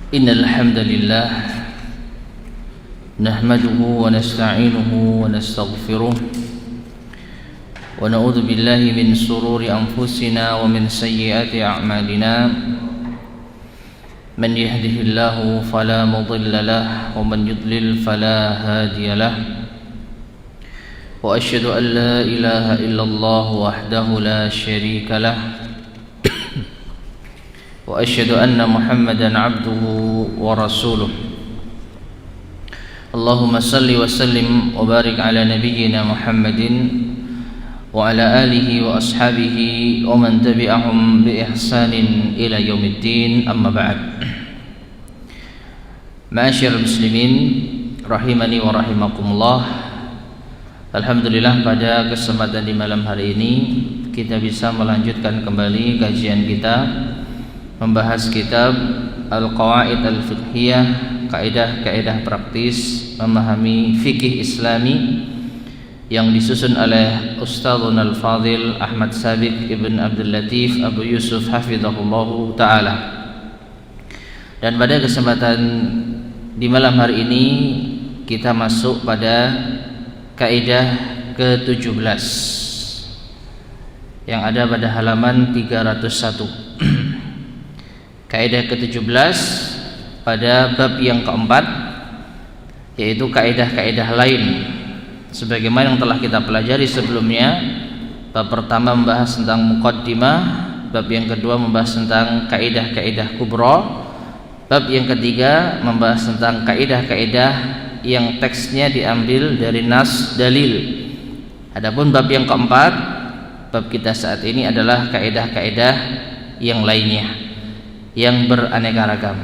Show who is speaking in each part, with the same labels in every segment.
Speaker 1: إن الحمد لله نحمده ونستعينه ونستغفره ونعوذ بالله من شرور أنفسنا ومن سيئات أعمالنا من يهده الله فلا مضل له ومن يضلل فلا هادي له وأشهد أن لا إله إلا الله وحده لا شريك له وأشهد أن محمدا عبده ورسوله اللهم صل وسلم وبارك على نبينا محمد وعلى آله وأصحابه ومن تبعهم بإحسان إلى يوم الدين أما بعد معاشر المسلمين rahimani wa rahimakumullah. Alhamdulillah, pada kesempatan di malam hari ini kita bisa melanjutkan kembali kajian kita membahas kitab Al-Qawaid Al-Fiqhiyah, kaidah-kaidah praktis memahami fikih Islami yang disusun oleh Ustadzun Al-Fadhil Ahmad Sabiq Ibn Abdul Latif Abu Yusuf hafizahullahu ta'ala. Dan pada kesempatan di malam hari ini kita masuk pada kaidah ke-17 yang ada pada halaman 301. Kaidah ke-17 pada bab yang keempat, yaitu kaidah-kaidah lain sebagaimana yang telah kita pelajari sebelumnya. Bab pertama membahas tentang muqaddimah, bab yang kedua membahas tentang kaidah-kaidah kubra, bab yang ketiga membahas tentang kaidah-kaidah yang teksnya diambil dari nas dalil. Adapun bab yang keempat, bab kita saat ini adalah kaidah-kaidah yang lainnya yang beraneka ragam,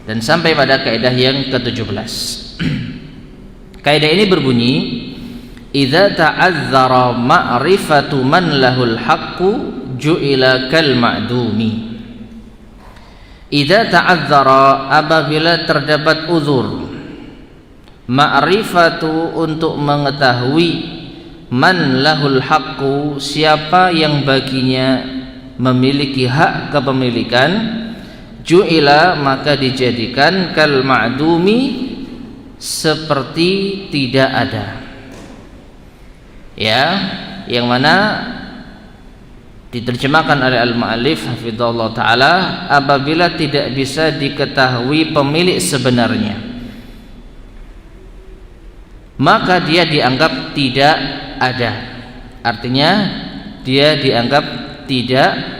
Speaker 1: dan sampai pada kaidah yang ke-17. Kaidah ini berbunyi, idza ta'azzara ma'rifatu man lahul haqqu ju'ila kal ma'dumi. Idza ta'azzara, apabila terdapat uzur, ma'rifatu, untuk mengetahui, man lahul haqqu, siapa yang baginya memiliki hak kepemilikan, ju'ila, maka dijadikan kal ma'dumi, seperti tidak ada. Ya, yang mana diterjemahkan oleh al-mu'allif hafizahullah ta'ala, apabila tidak bisa diketahui pemilik sebenarnya, maka dia dianggap tidak ada. Artinya dia dianggap tidak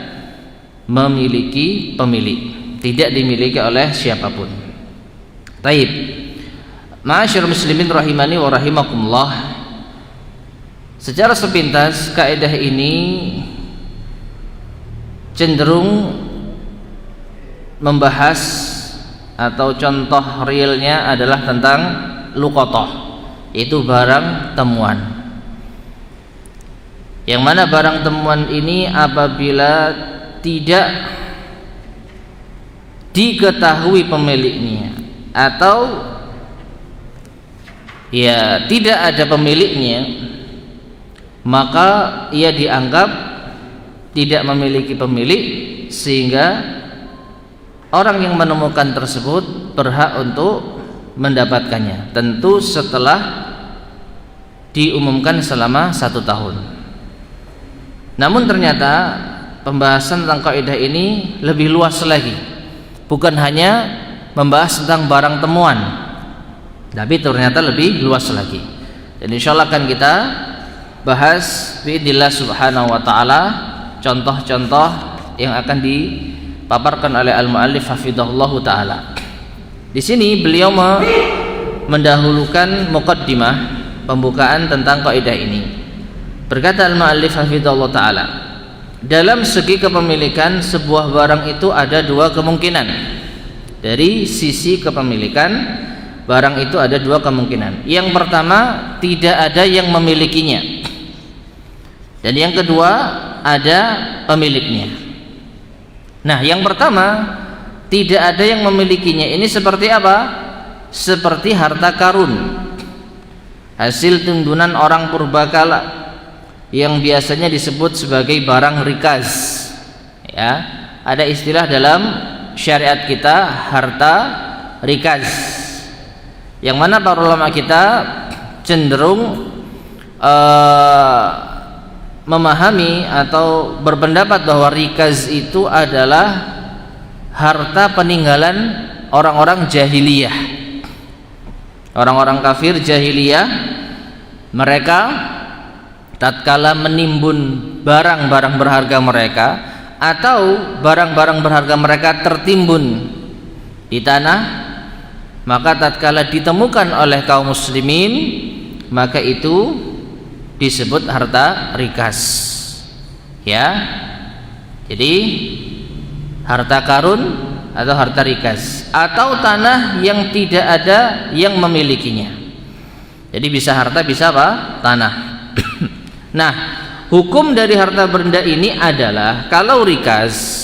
Speaker 1: memiliki pemilik, tidak dimiliki oleh siapapun. Taib. Ma'asyar muslimin rahimani wa rahimakumullah. Secara sepintas kaidah ini cenderung membahas atau contoh realnya adalah tentang luqatah, yaitu barang temuan. Yang mana barang temuan ini apabila tidak diketahui pemiliknya atau ya tidak ada pemiliknya, maka ia dianggap tidak memiliki pemilik, sehingga orang yang menemukan tersebut berhak untuk mendapatkannya, tentu setelah diumumkan selama 1 tahun. Namun ternyata pembahasan tentang kaidah ini lebih luas lagi, bukan hanya membahas tentang barang temuan, tapi ternyata lebih luas lagi. Dan insyaallah akan kita bahas biidznillah subhanahu wa ta'ala contoh-contoh yang akan dipaparkan oleh al-muallif hafizahullahu ta'ala. Di sini beliau mendahulukan muqaddimah, pembukaan tentang kaidah ini. Berkata al-muallif hafizahullah ta'ala, dalam segi kepemilikan sebuah barang itu ada 2 kemungkinan. Dari sisi kepemilikan barang itu ada 2 kemungkinan. Yang pertama, tidak ada yang memilikinya, dan yang kedua, ada pemiliknya. Nah, yang pertama, tidak ada yang memilikinya, ini seperti apa? Seperti harta karun, hasil tuntunan orang purbakala yang biasanya disebut sebagai barang rikaz. Ya, ada istilah dalam syariat kita harta rikaz, yang mana para ulama kita cenderung memahami atau berpendapat bahwa rikaz itu adalah harta peninggalan orang-orang jahiliyah, orang-orang kafir jahiliyah. Mereka tatkala menimbun barang-barang berharga mereka atau barang-barang berharga mereka tertimbun di tanah, maka tatkala ditemukan oleh kaum muslimin, maka itu disebut harta rikas, ya. Jadi harta karun atau harta rikas, atau tanah yang tidak ada yang memilikinya. Jadi bisa harta, bisa apa? Tanah. Nah, hukum dari harta benda ini adalah kalau rikas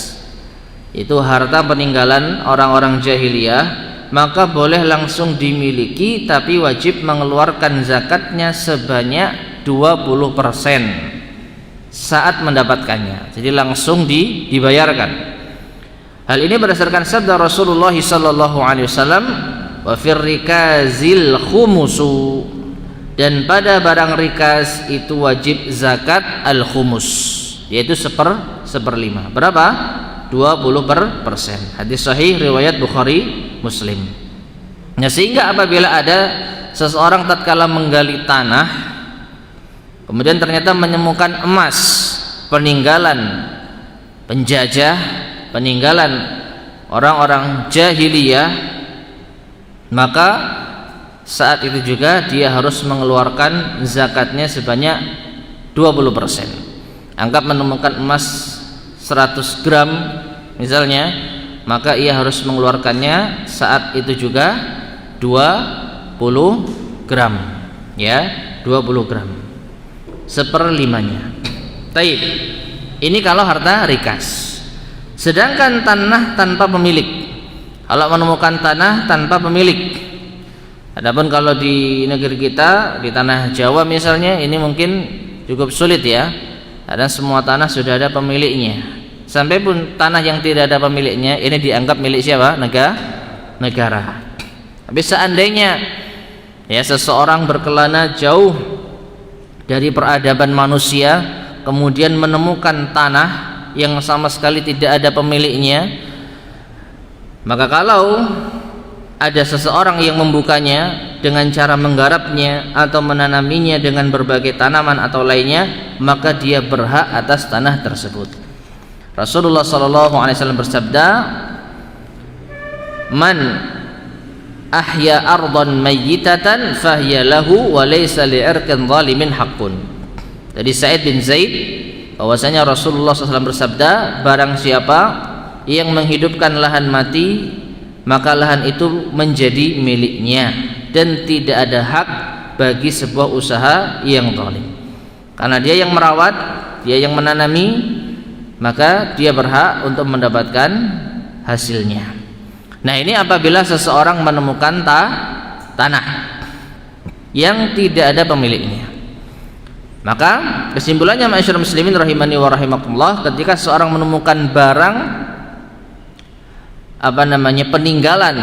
Speaker 1: itu harta peninggalan orang-orang jahiliyah, maka boleh langsung dimiliki, tapi wajib mengeluarkan zakatnya sebanyak 20% saat mendapatkannya. Jadi langsung dibayarkan. Hal ini berdasarkan sabda Rasulullah sallallahu alaihi wasallam, wa fir rikazil khumusu, dan pada barang rikas itu wajib zakat al-khumus, yaitu seperlima. Berapa? 20%. Hadis sahih riwayat Bukhari Muslim. Nah, sehingga apabila ada seseorang tatkala menggali tanah, kemudian ternyata menemukan emas peninggalan penjajah, peninggalan orang-orang jahiliyah, maka saat itu juga dia harus mengeluarkan zakatnya sebanyak 20%. Anggap menemukan emas 100 gram misalnya, maka ia harus mengeluarkannya saat itu juga 20 gram, ya, 20 gram, seperlimanya. Taib. Ini kalau harta rikas. Sedangkan tanah tanpa pemilik, kalau menemukan tanah tanpa pemilik. Adapun kalau di negeri kita, di tanah Jawa misalnya, ini mungkin cukup sulit ya. Ada semua tanah sudah ada pemiliknya. Sampai pun tanah yang tidak ada pemiliknya, ini dianggap milik siapa? Negara. Tapi seandainya ya seseorang berkelana jauh dari peradaban manusia, kemudian menemukan tanah yang sama sekali tidak ada pemiliknya, maka kalau ada seseorang yang membukanya dengan cara menggarapnya atau menanaminya dengan berbagai tanaman atau lainnya, maka dia berhak atas tanah tersebut. Rasulullah SAW bersabda, man ahya ardhan mayyitatan fahiya lahu wa laysa li'irqin zalimin haqqun. Dari Sa'id bin Zaid bahwasanya Rasulullah SAW bersabda, barang siapa yang menghidupkan lahan mati, maka lahan itu menjadi miliknya dan tidak ada hak bagi sebuah usaha yang zalim. Karena dia yang merawat, dia yang menanami, maka dia berhak untuk mendapatkan hasilnya. Nah, ini apabila seseorang menemukan tanah yang tidak ada pemiliknya. Maka kesimpulannya ma'asyiral muslimin rahimani wa rahimakumullah, ketika seorang menemukan barang peninggalan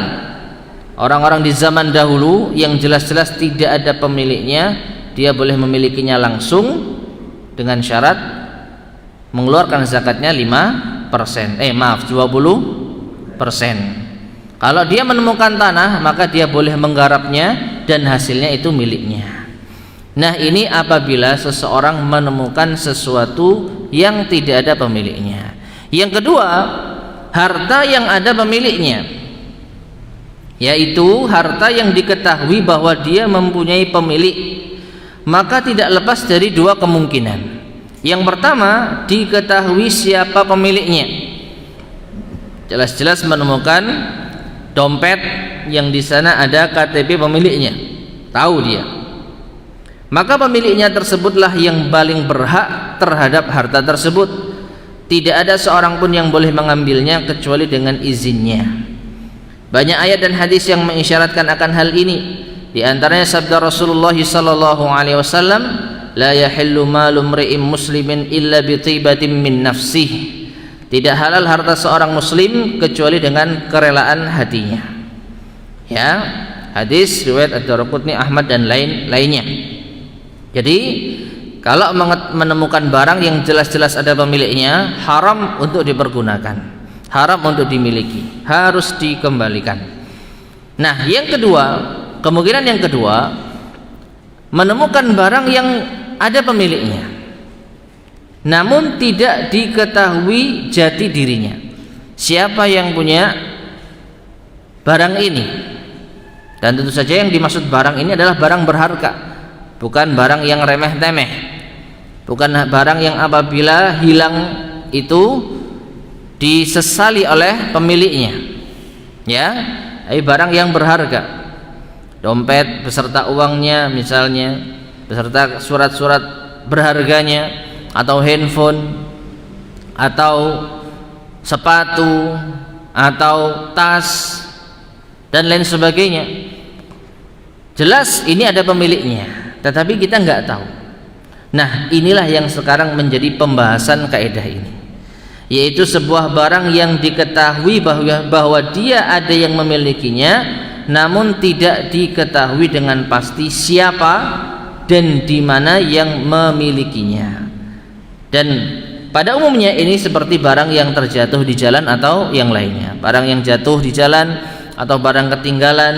Speaker 1: orang-orang di zaman dahulu yang jelas-jelas tidak ada pemiliknya, dia boleh memilikinya langsung dengan syarat mengeluarkan zakatnya 20%. Kalau dia menemukan tanah, maka dia boleh menggarapnya dan hasilnya itu miliknya. Nah, ini apabila seseorang menemukan sesuatu yang tidak ada pemiliknya. Yang kedua, harta yang ada pemiliknya, yaitu harta yang diketahui bahwa dia mempunyai pemilik, maka tidak lepas dari dua kemungkinan. Yang pertama, diketahui siapa pemiliknya. Jelas-jelas menemukan dompet yang di sana ada KTP pemiliknya, tahu dia. Maka pemiliknya tersebutlah yang paling berhak terhadap harta tersebut. Tidak ada seorang pun yang boleh mengambilnya kecuali dengan izinnya. Banyak ayat dan hadis yang mengisyaratkan akan hal ini. Di antaranya sabda Rasulullah sallallahu alaihi wasallam, la yahillu malu mri'in muslimin illa bi tibatin min nafsihi. Tidak halal harta seorang muslim kecuali dengan kerelaan hatinya. Ya, hadis riwayat Ad-Darqutni, Ahmad dan lainnya. Jadi kalau menemukan barang yang jelas-jelas ada pemiliknya, haram untuk dipergunakan, haram untuk dimiliki, harus dikembalikan. Nah, yang kedua, kemungkinan yang kedua, menemukan barang yang ada pemiliknya namun tidak diketahui jati dirinya, siapa yang punya barang ini. Dan tentu saja yang dimaksud barang ini adalah barang berharga, bukan barang yang remeh-temeh, bukan barang yang apabila hilang itu disesali oleh pemiliknya, ya, tapi barang yang berharga, dompet beserta uangnya misalnya, beserta surat-surat berharganya, atau handphone, atau sepatu, atau tas dan lain sebagainya. Jelas ini ada pemiliknya, tetapi kita nggak tahu. Nah, inilah yang sekarang menjadi pembahasan kaidah ini, yaitu sebuah barang yang diketahui bahwa dia ada yang memilikinya, namun tidak diketahui dengan pasti siapa dan di mana yang memilikinya. Dan pada umumnya ini seperti barang yang terjatuh di jalan atau yang lainnya, barang yang jatuh di jalan atau barang ketinggalan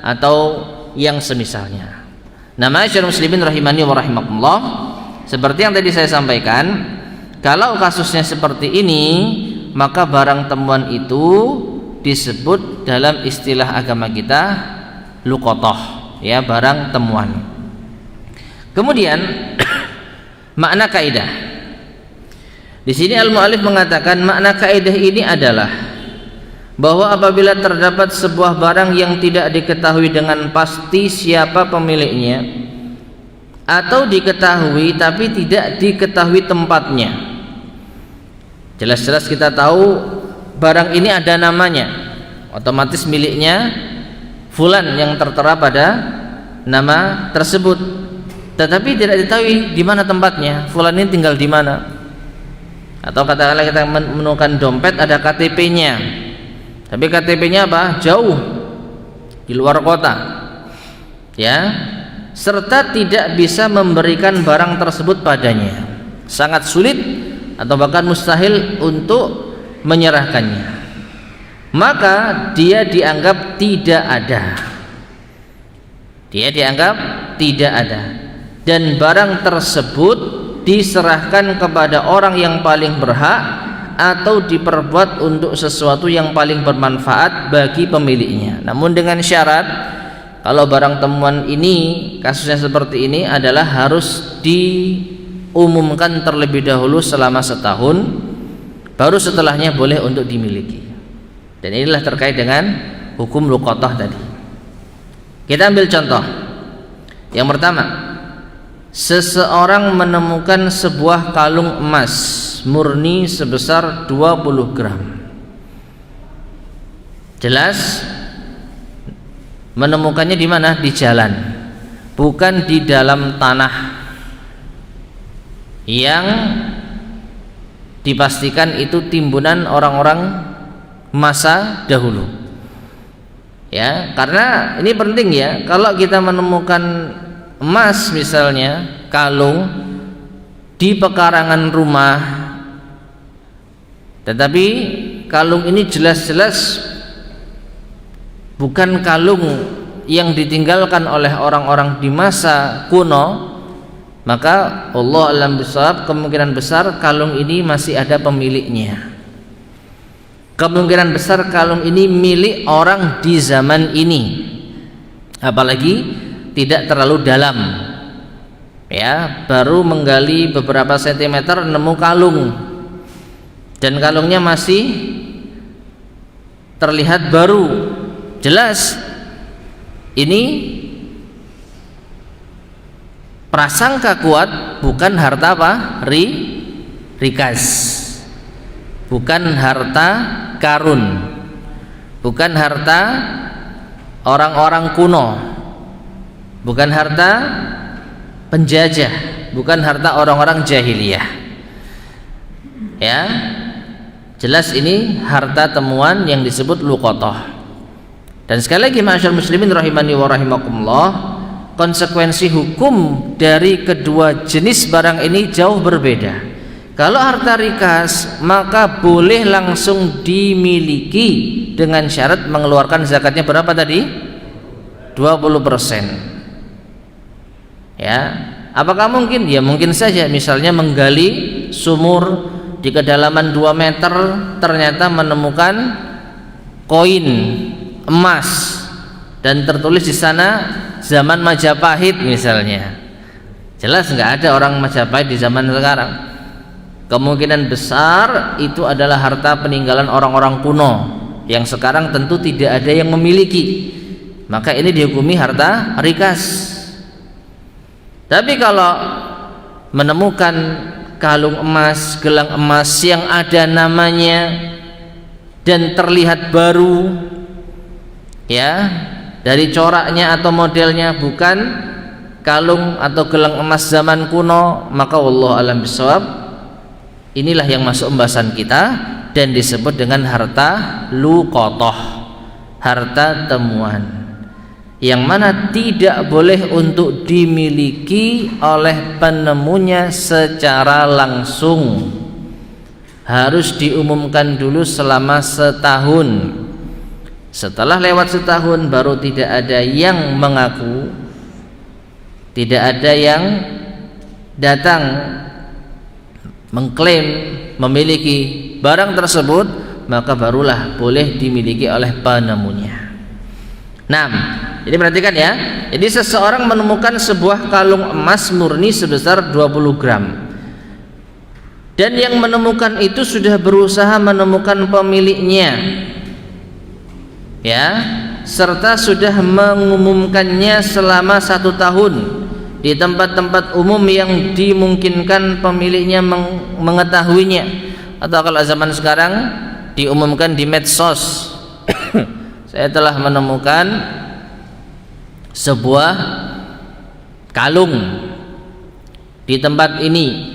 Speaker 1: atau yang semisalnya. Nah, ma'asyiral muslimin rahimani wa rahimakumullah, seperti yang tadi saya sampaikan, kalau kasusnya seperti ini, maka barang temuan itu disebut dalam istilah agama kita luqatah, ya, barang temuan. Kemudian makna kaidah. Di sini al-mu'allif mengatakan makna kaidah ini adalah bahwa apabila terdapat sebuah barang yang tidak diketahui dengan pasti siapa pemiliknya, atau diketahui tapi tidak diketahui tempatnya. Jelas-jelas kita tahu barang ini ada namanya, otomatis miliknya fulan yang tertera pada nama tersebut, tetapi tidak diketahui di mana tempatnya, fulan ini tinggal di mana. Atau katakanlah kita menemukan dompet ada KTP-nya, tapi KTP-nya apa? Jauh di luar kota, ya, serta tidak bisa memberikan barang tersebut padanya, sangat sulit atau bahkan mustahil untuk menyerahkannya, maka dia dianggap tidak ada. Dia dianggap tidak ada, dan barang tersebut diserahkan kepada orang yang paling berhak atau diperbuat untuk sesuatu yang paling bermanfaat bagi pemiliknya. Namun dengan syarat, kalau barang temuan ini kasusnya seperti ini adalah harus diumumkan terlebih dahulu selama setahun, baru setelahnya boleh untuk dimiliki. Dan inilah terkait dengan hukum luqatah tadi. Kita ambil contoh. Yang pertama, seseorang menemukan sebuah kalung emas murni sebesar 20 gram. Jelas menemukannya di mana? Di jalan, bukan di dalam tanah yang dipastikan itu timbunan orang-orang masa dahulu. Ya, karena ini penting ya, kalau kita menemukan emas misalnya, kalung di pekarangan rumah, tetapi kalung ini jelas-jelas bukan kalung yang ditinggalkan oleh orang-orang di masa kuno, maka Allah alam bisawab, kemungkinan besar kalung ini masih ada pemiliknya. Kemungkinan besar kalung ini milik orang di zaman ini, apalagi tidak terlalu dalam, ya, baru menggali beberapa sentimeter nemu kalung, dan kalungnya masih terlihat baru. Jelas ini prasangka kuat, bukan harta apa? Rikas, bukan harta karun, bukan harta orang-orang kuno, bukan harta penjajah, bukan harta orang-orang jahiliyah. Ya, Jelas ini harta temuan yang disebut luqatah. Dan sekali lagi ma'asyiral muslimin rahimani wa rahimakumullah, konsekuensi hukum dari kedua jenis barang ini jauh berbeda. Kalau harta rikas maka boleh langsung dimiliki dengan syarat mengeluarkan zakatnya berapa tadi? 20%. Ya, apakah mungkin? Ya mungkin saja. Misalnya menggali sumur di kedalaman 2 meter ternyata menemukan koin emas dan tertulis di sana zaman Majapahit misalnya. Jelas nggak ada orang Majapahit di zaman sekarang. Kemungkinan besar itu adalah harta peninggalan orang-orang kuno yang sekarang tentu tidak ada yang memiliki, maka ini dihukumi harta rikas. Tapi kalau menemukan kalung emas, gelang emas yang ada namanya dan terlihat baru, ya, dari coraknya atau modelnya bukan kalung atau gelang emas zaman kuno, maka wallahu a'lam bishawab, inilah yang masuk pembahasan kita dan disebut dengan harta luqatah, harta temuan, yang mana tidak boleh untuk dimiliki oleh penemunya secara langsung. Harus diumumkan dulu selama setahun. Setelah lewat setahun baru tidak ada yang mengaku, tidak ada yang datang mengklaim memiliki barang tersebut, maka barulah boleh dimiliki oleh penemunya. Nah, jadi perhatikan ya. Jadi seseorang menemukan sebuah kalung emas murni sebesar 20 gram. Dan yang menemukan itu sudah berusaha menemukan pemiliknya. Ya, serta sudah mengumumkannya selama 1 tahun di tempat-tempat umum yang dimungkinkan pemiliknya mengetahuinya, atau kalau zaman sekarang diumumkan di medsos. Saya telah menemukan sebuah kalung di tempat ini,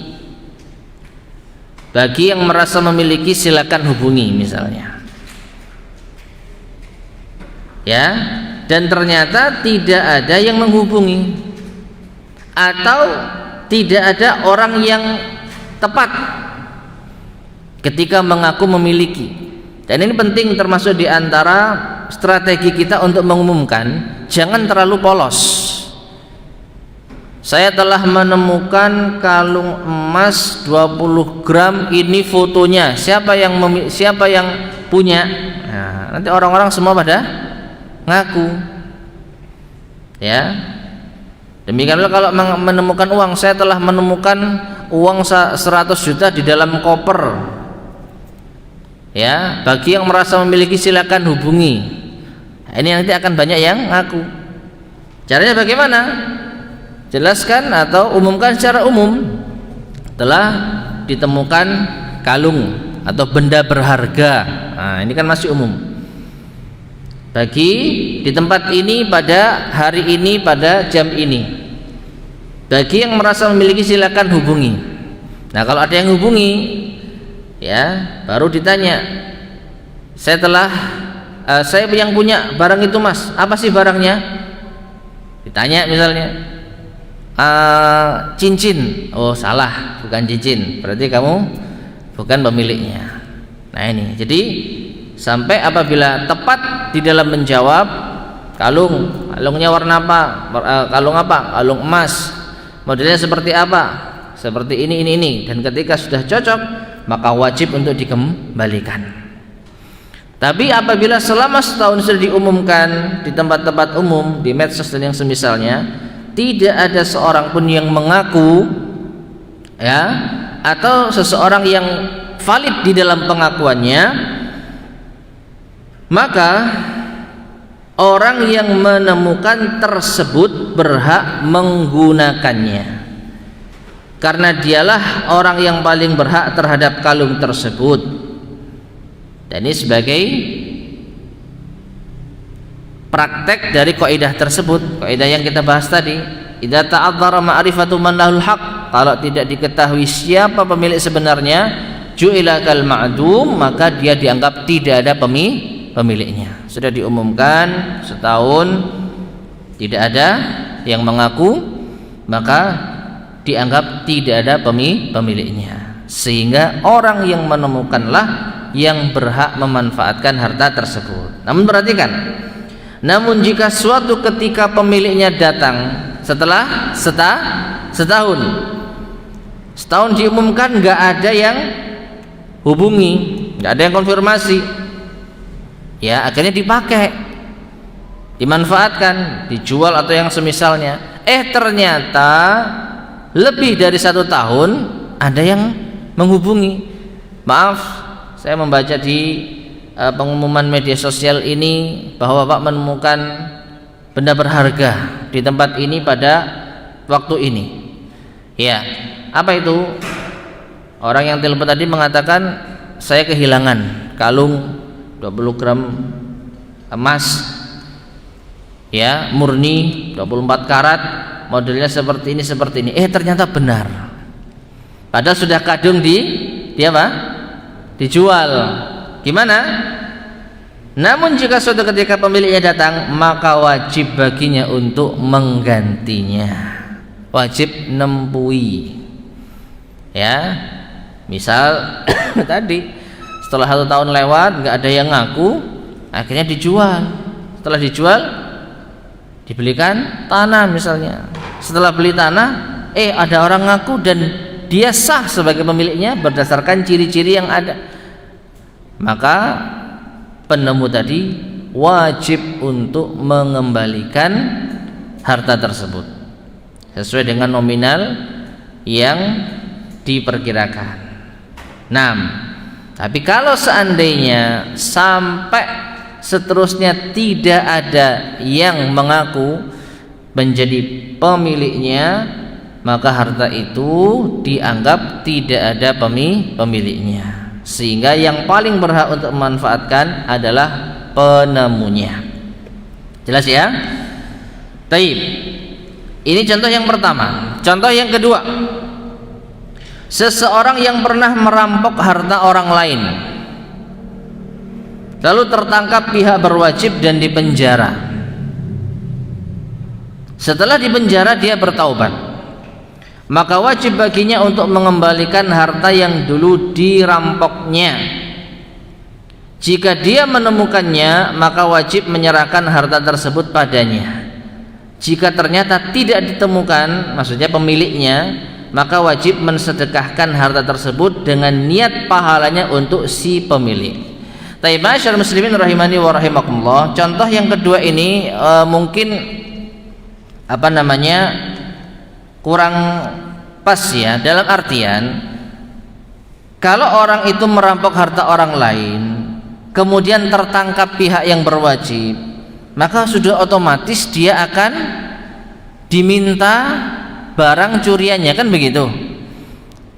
Speaker 1: bagi yang merasa memiliki silakan hubungi misalnya, ya. Dan ternyata tidak ada yang menghubungi atau tidak ada orang yang tepat ketika mengaku memiliki. Dan ini penting, termasuk di antara strategi kita untuk mengumumkan, jangan terlalu polos. Saya telah menemukan kalung emas 20 gram, ini fotonya, siapa yang punya. Nah, nanti orang-orang semua pada ngaku, ya. Demikianlah kalau menemukan uang, saya telah menemukan uang 100 juta di dalam koper, ya, bagi yang merasa memiliki silakan hubungi. Nah, ini nanti akan banyak yang ngaku. Caranya bagaimana? Jelaskan atau umumkan secara umum, telah ditemukan kalung atau benda berharga. Nah, ini kan masih umum, bagi di tempat ini pada hari ini pada jam ini, bagi yang merasa memiliki silakan hubungi. Nah, kalau ada yang hubungi, ya, baru ditanya, saya yang punya barang itu mas, apa sih barangnya? Ditanya misalnya, cincin. Oh salah, bukan cincin, berarti kamu bukan pemiliknya. Nah ini, jadi sampai apabila tepat di dalam menjawab, kalungnya warna apa, kalung apa, kalung emas, modelnya seperti apa, seperti ini, dan ketika sudah cocok maka wajib untuk dikembalikan. Tapi apabila selama setahun sudah diumumkan di tempat-tempat umum, di medsos dan yang semisalnya, tidak ada seorang pun yang mengaku, ya, atau seseorang yang valid di dalam pengakuannya, maka orang yang menemukan tersebut berhak menggunakannya, karena dialah orang yang paling berhak terhadap kalung tersebut. Dan ini sebagai praktek dari kaidah tersebut, kaidah yang kita bahas tadi, idza ta'adzara ma'rifatu man lahul haq, kalau tidak diketahui siapa pemilik sebenarnya, ju'ila kal ma'dum, maka dia dianggap tidak ada pemiliknya. Sudah diumumkan setahun tidak ada yang mengaku, maka dianggap tidak ada pemiliknya, sehingga orang yang menemukanlah yang berhak memanfaatkan harta tersebut. Namun perhatikan, namun jika suatu ketika pemiliknya datang setelah setahun diumumkan, nggak ada yang hubungi, nggak ada yang konfirmasi, ya akhirnya dipakai, dimanfaatkan, dijual atau yang semisalnya. Ternyata lebih dari 1 tahun ada yang menghubungi. Maaf, saya membaca di pengumuman media sosial ini bahwa Bapak menemukan benda berharga di tempat ini pada waktu ini. Ya, apa itu? Orang yang telepon tadi mengatakan saya kehilangan kalung 20 gram emas, ya, murni 24 karat, modelnya seperti ini. Ternyata benar. Padahal sudah kadung dijual. Gimana? Namun jika suatu ketika pemiliknya datang, maka wajib baginya untuk menggantinya. Wajib nempui. Ya, misal tadi setelah 1 tahun lewat nggak ada yang ngaku, akhirnya dijual. Setelah dijual, dibelikan tanah misalnya. Setelah beli tanah, ada orang ngaku dan dia sah sebagai pemiliknya berdasarkan ciri-ciri yang ada, maka penemu tadi wajib untuk mengembalikan harta tersebut sesuai dengan nominal yang diperkirakan. Tapi kalau seandainya sampai seterusnya tidak ada yang mengaku menjadi pemiliknya, maka harta itu dianggap tidak ada pemiliknya, sehingga yang paling berhak untuk memanfaatkan adalah penemunya. Jelas ya? Taib. Ini contoh yang pertama. Contoh yang kedua, seseorang yang pernah merampok harta orang lain lalu tertangkap pihak berwajib dan dipenjara. Setelah dipenjara dia bertaubat, maka wajib baginya untuk mengembalikan harta yang dulu dirampoknya. Jika dia menemukannya, maka wajib menyerahkan harta tersebut padanya. Jika ternyata tidak ditemukan, maksudnya pemiliknya, maka wajib mensedekahkan harta tersebut dengan niat pahalanya untuk si pemilik. Masyaallah muslimin rahimani wa rahimakumullah. Contoh yang kedua ini mungkin kurang pas ya, dalam artian kalau orang itu merampok harta orang lain kemudian tertangkap pihak yang berwajib, maka sudah otomatis dia akan diminta barang curiannya, kan begitu.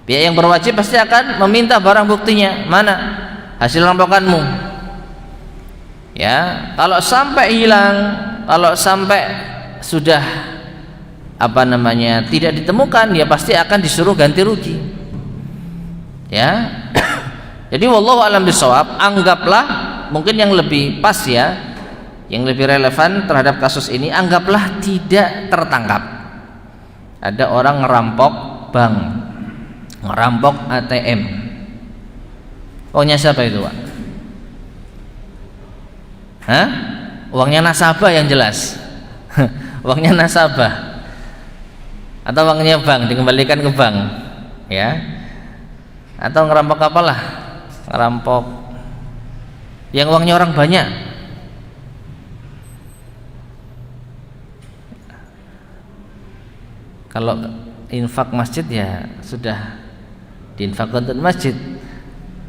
Speaker 1: Pihak yang berwajib pasti akan meminta barang buktinya, mana hasil rampokanmu. Ya, kalau sampai hilang, kalau sampai sudah tidak ditemukan, ya pasti akan disuruh ganti rugi. Ya. Jadi wallahu a'lam bishawab, anggaplah mungkin yang lebih pas ya, yang lebih relevan terhadap kasus ini, anggaplah tidak tertangkap. Ada orang ngerampok bank, ngerampok ATM. Uangnya siapa itu, Pak? Uangnya nasabah yang jelas. Uangnya nasabah atau uangnya bank dikembalikan ke bank, ya. Atau ngerampok apalah, ngerampok yang uangnya orang banyak. Kalau infak masjid ya sudah diinfakkan untuk masjid,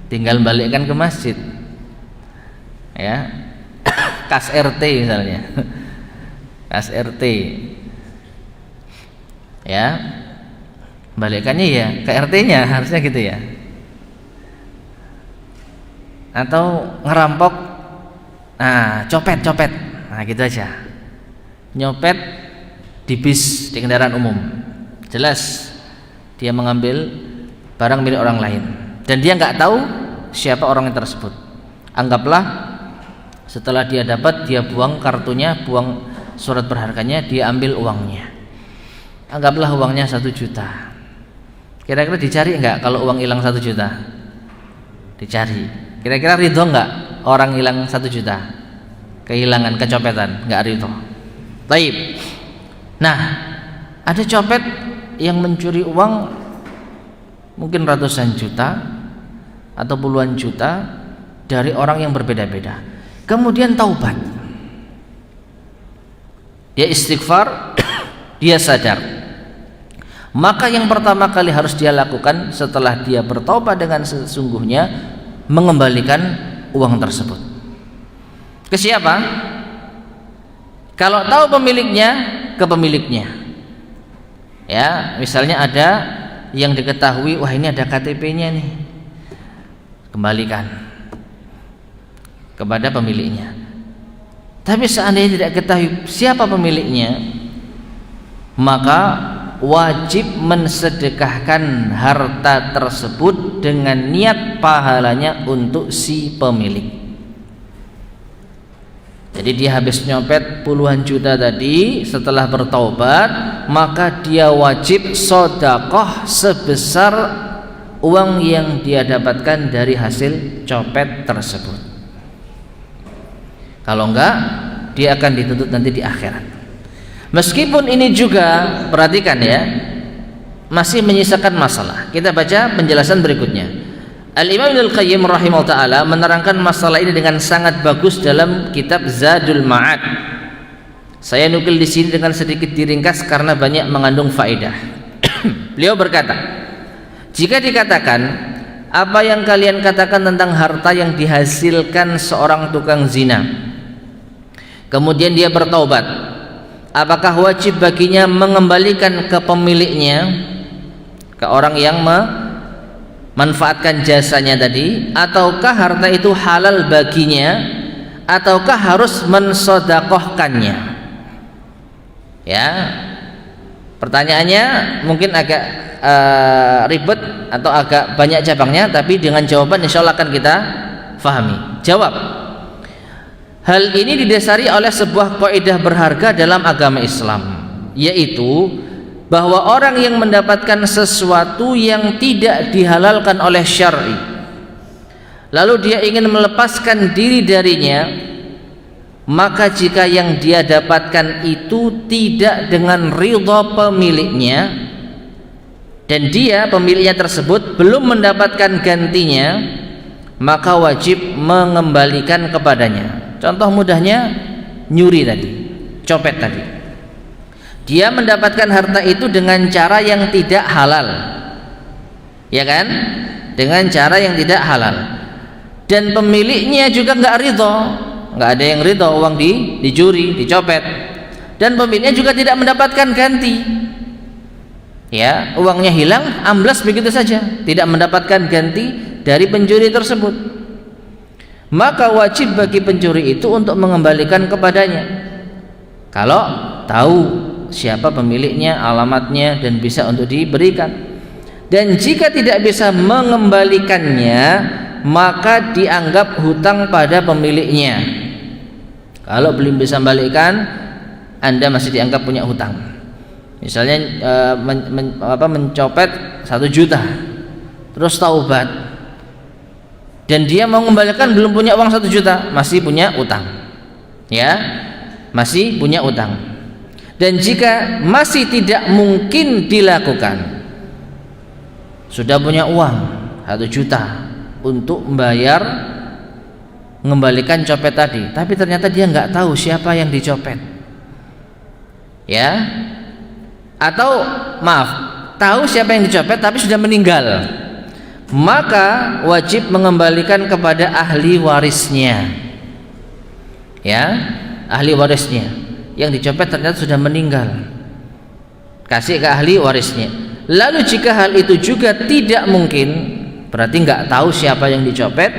Speaker 1: tinggal balikkan ke masjid, ya. Kas RT misalnya, kas RT, ya, balikannya ya ke RT-nya, harusnya gitu ya. Atau ngerampok, copet, gitu aja, nyopet di bis, di kendaraan umum, jelas dia mengambil barang milik orang lain. dan dia nggak tahu siapa orang yang tersebut. Anggaplah setelah dia dapat, dia buang kartunya, buang surat berharganya, dia ambil uangnya. Anggaplah uangnya 1 juta. Kira-kira dicari enggak kalau uang hilang 1 juta? Dicari. Kira-kira ridho enggak orang hilang 1 juta? Kehilangan, kecopetan, enggak ridho. Baik. Nah, ada copet yang mencuri uang mungkin ratusan juta atau puluhan juta dari orang yang berbeda-beda. Kemudian taubat. Dia istighfar, dia sadar. Maka yang pertama kali harus dia lakukan setelah dia bertobat dengan sesungguhnya, mengembalikan uang tersebut. Ke siapa? Kalau tahu pemiliknya, ke pemiliknya. Ya, misalnya ada yang diketahui, wah ini ada KTP-nya nih, kembalikan kepada pemiliknya. Tapi seandainya tidak ketahui siapa pemiliknya, maka wajib mensedekahkan harta tersebut dengan niat pahalanya untuk si pemilik. Jadi dia habis nyopet puluhan juta tadi, setelah bertaubat maka dia wajib sedekah sebesar uang yang dia dapatkan dari hasil copet tersebut. Kalau enggak, dia akan dituntut nanti di akhirat. Meskipun ini juga, perhatikan ya, masih menyisakan masalah. Kita baca penjelasan berikutnya. Al-Imam Ibnul Qayyim rahimahullah ta'ala menerangkan masalah ini dengan sangat bagus dalam kitab Zadul Ma'ad. Saya nukil di sini dengan sedikit diringkas karena banyak mengandung faedah. Beliau berkata, jika dikatakan apa yang kalian katakan tentang harta yang dihasilkan seorang tukang zina, kemudian dia bertaubat, apakah wajib baginya mengembalikan ke pemiliknya, ke orang yang memanfaatkan jasanya tadi, ataukah harta itu halal baginya, ataukah harus mensedekahkannya? Ya, pertanyaannya mungkin agak ribet atau agak banyak cabangnya, tapi dengan jawaban insya Allah akan kita fahami. Jawab, hal ini didasari oleh sebuah kaidah berharga dalam agama Islam, yaitu bahwa orang yang mendapatkan sesuatu yang tidak dihalalkan oleh syar'i, lalu dia ingin melepaskan diri darinya, maka jika yang dia dapatkan itu tidak dengan ridha pemiliknya dan dia pemiliknya tersebut belum mendapatkan gantinya, maka wajib mengembalikan kepadanya. Contoh mudahnya nyuri tadi, copet tadi. Dia mendapatkan harta itu dengan cara yang tidak halal, ya kan? Dengan cara yang tidak halal. Dan pemiliknya juga nggak ridho, nggak ada yang ridho uang dicuri, dicopet. Dan pemiliknya juga tidak mendapatkan ganti. Ya, uangnya hilang, amblas begitu saja, tidak mendapatkan ganti dari pencuri tersebut. Maka wajib bagi pencuri itu untuk mengembalikan kepadanya. Kalau tahu siapa pemiliknya, alamatnya, dan bisa untuk diberikan. Dan jika tidak bisa mengembalikannya, maka dianggap hutang pada pemiliknya. Kalau belum bisa membalikkan, Anda masih dianggap punya hutang. Misalnya mencopet 1 juta, terus taubat, dan dia mau mengembalikan belum punya uang 1 juta, masih punya utang. Ya, masih punya utang. Dan jika masih tidak mungkin dilakukan, sudah punya uang 1 juta untuk membayar mengembalikan copet tadi, tapi ternyata dia nggak tahu siapa yang dicopet, ya, atau maaf, tahu siapa yang dicopet tapi sudah meninggal, maka wajib mengembalikan kepada ahli warisnya. Ya, ahli warisnya. Yang dicopet ternyata sudah meninggal, kasih ke ahli warisnya. Lalu jika hal itu juga tidak mungkin, berarti nggak tahu siapa yang dicopet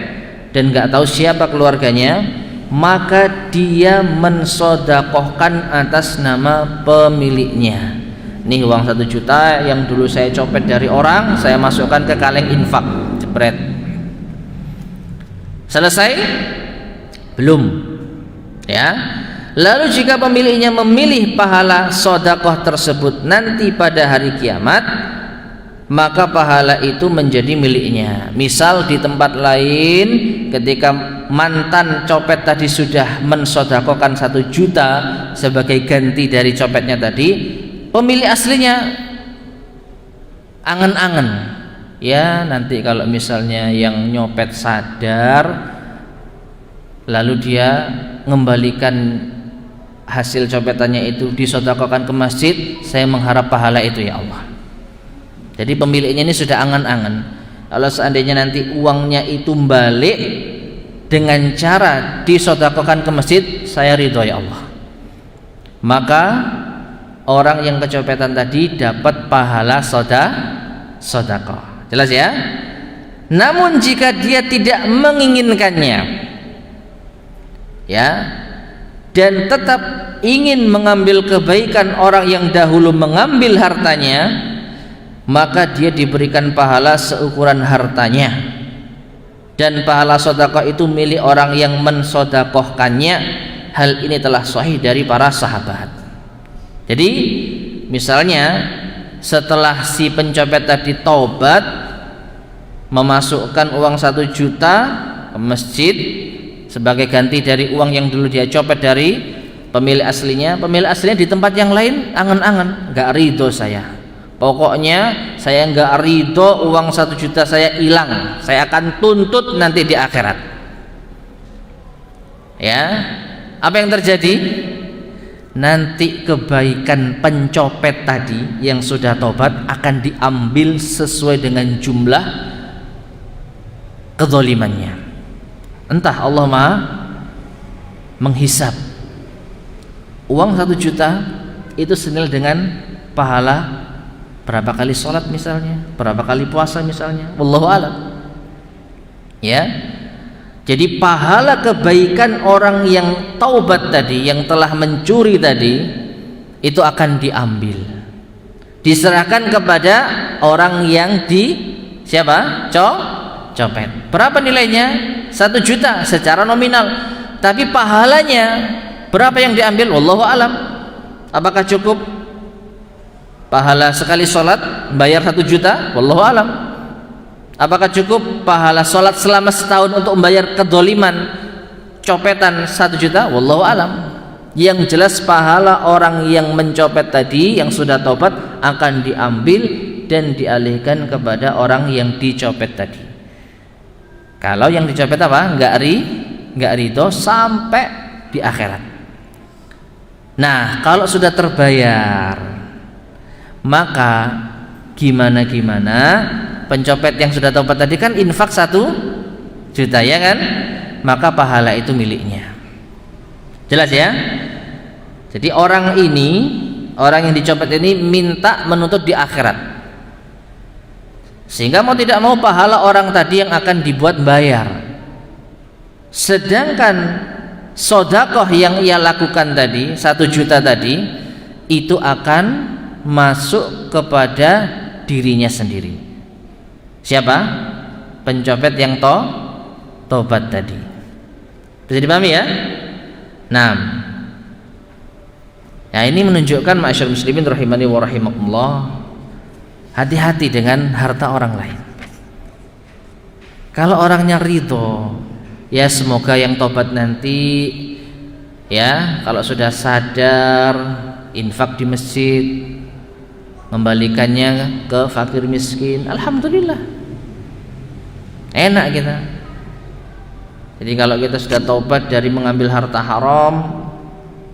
Speaker 1: dan nggak tahu siapa keluarganya, maka dia mensedekahkan atas nama pemiliknya. Nih uang 1 juta yang dulu saya copet dari orang, saya masukkan ke kaleng infak, jambret. Selesai? Belum. Ya. Lalu jika pemiliknya memilih pahala sedekah tersebut nanti pada hari kiamat, maka pahala itu menjadi miliknya. Misal di tempat lain ketika mantan copet tadi sudah mensedekahkan 1 juta sebagai ganti dari copetnya tadi, pemilik aslinya angen-angen, ya nanti kalau misalnya yang nyopet sadar lalu dia mengembalikan hasil copetannya itu disedekahkan ke masjid, saya mengharap pahala itu ya Allah. Jadi pemiliknya ini sudah angan-angan, kalau seandainya nanti uangnya itu balik dengan cara disedekahkan ke masjid, saya ridho ya Allah. Maka orang yang kecopetan tadi dapat pahala sedekah. Jelas ya? Namun jika dia tidak menginginkannya, ya, dan tetap ingin mengambil kebaikan orang yang dahulu mengambil hartanya, maka dia diberikan pahala seukuran hartanya, dan pahala sedekah itu milik orang yang mensedekahkannya. Hal ini telah sahih dari para sahabat. Jadi misalnya setelah si pencopet tadi taubat memasukkan uang 1 juta ke masjid sebagai ganti dari uang yang dulu dia copet dari pemilik aslinya di tempat yang lain angan-angan, gak ridho saya, pokoknya saya gak ridho uang 1 juta saya hilang, saya akan tuntut nanti di akhirat. Ya, apa yang terjadi? Nanti kebaikan pencopet tadi yang sudah tobat akan diambil sesuai dengan jumlah kezalimannya. Entah Allah Maha menghisab. Uang 1 juta itu senilai dengan pahala berapa kali sholat misalnya, berapa kali puasa misalnya, wallahu a'lam. Ya. Jadi pahala kebaikan orang yang taubat tadi, yang telah mencuri tadi, itu akan diambil, diserahkan kepada orang yang siapa? Copet. Berapa nilainya? 1 juta secara nominal, tapi pahalanya berapa yang diambil? Wallahu alam. Apakah cukup pahala sekali sholat bayar 1 juta? Wallahu alam. Apakah cukup pahala sholat selama setahun untuk membayar kedoliman copetan 1 juta? Wallahu alam. Yang jelas pahala orang yang mencopet tadi yang sudah taubat akan diambil dan dialihkan kepada orang yang dicopet tadi. Kalau yang dicopet apa? Enggak ridho sampai di akhirat. Nah, kalau sudah terbayar, maka gimana pencopet yang sudah taubat tadi kan infak 1 juta ya kan, maka pahala itu miliknya. Jelas ya? Jadi orang yang dicopet ini minta menuntut di akhirat, sehingga mau tidak mau pahala orang tadi yang akan dibuat bayar. Sedangkan sedekah yang ia lakukan tadi 1 juta tadi itu akan masuk kepada dirinya sendiri. Siapa? Pencopet yang tobat tadi. Bisa dipahami ya? Nah, ini menunjukkan ma'asyiral muslimin rahimani wa rahimakumullah, hati-hati dengan harta orang lain. Kalau orangnya ridho, ya semoga yang tobat nanti, ya kalau sudah sadar, infak di masjid, membalikannya ke fakir miskin, alhamdulillah, enak kita. Jadi kalau kita sudah taubat dari mengambil harta haram,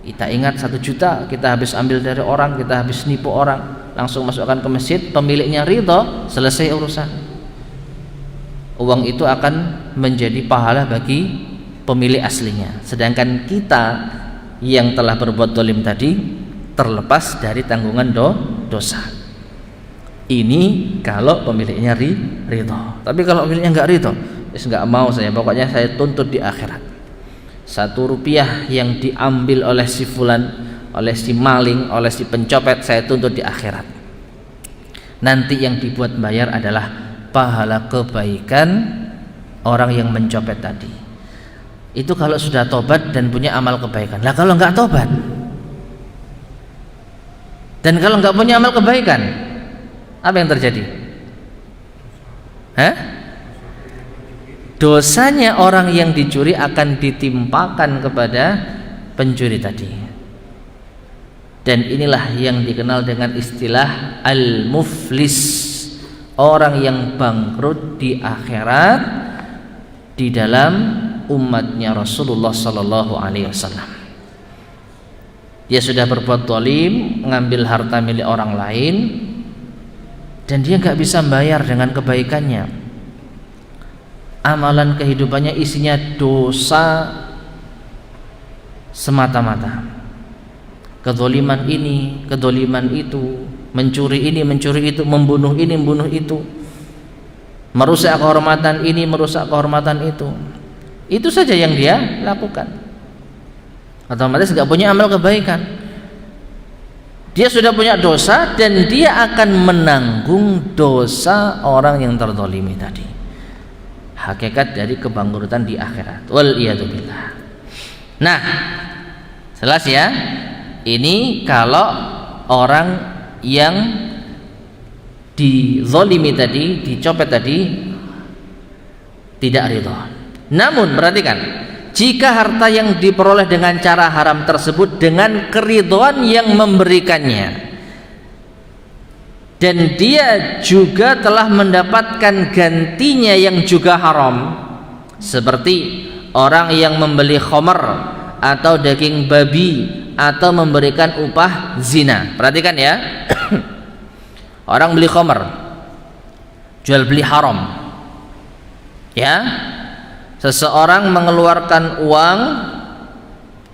Speaker 1: kita ingat 1 juta kita habis ambil dari orang, kita habis nipu orang, langsung masukkan ke masjid, pemiliknya ridho, selesai urusan. Uang itu akan menjadi pahala bagi pemilik aslinya. Sedangkan kita yang telah berbuat zalim tadi terlepas dari tanggungan dosa. Ini kalau pemiliknya ridho. Tapi kalau pemiliknya enggak ridho, enggak mau saya, pokoknya saya tuntut di akhirat. 1 rupiah yang diambil oleh si fulan, oleh si maling, oleh si pencopet, saya tuntut di akhirat. Nanti yang dibuat bayar adalah pahala kebaikan orang yang mencopet tadi. Itu kalau sudah tobat dan punya amal kebaikan. Lah kalau nggak tobat dan kalau nggak punya amal kebaikan, apa yang terjadi? Dosanya orang yang dicuri akan ditimpakan kepada pencuri tadi. Dan inilah yang dikenal dengan istilah al-muflis, orang yang bangkrut di akhirat di dalam umatnya Rasulullah sallallahu alaihi wasallam. Dia sudah berbuat zalim, mengambil harta milik orang lain, dan dia nggak bisa membayar dengan kebaikannya. Amalan kehidupannya isinya dosa semata-mata. Kezaliman ini, kezaliman itu, mencuri ini, mencuri itu, membunuh ini, membunuh itu, merusak kehormatan ini, merusak kehormatan itu. Itu saja yang dia lakukan. Otomatis nggak punya amal kebaikan. Dia sudah punya dosa dan dia akan menanggung dosa orang yang terzalimi tadi. Hakikat dari kebangkrutan di akhirat. Wal iyadu billah. Nah, jelas ya. Ini kalau orang yang dizalimi tadi, dicopet tadi tidak ridha. Namun perhatikan, jika harta yang diperoleh dengan cara haram tersebut dengan keridhaan yang memberikannya, dan dia juga telah mendapatkan gantinya yang juga haram, seperti orang yang membeli khamar atau daging babi atau memberikan upah zina. Perhatikan ya. Orang beli khamar, jual beli haram, ya. Seseorang mengeluarkan uang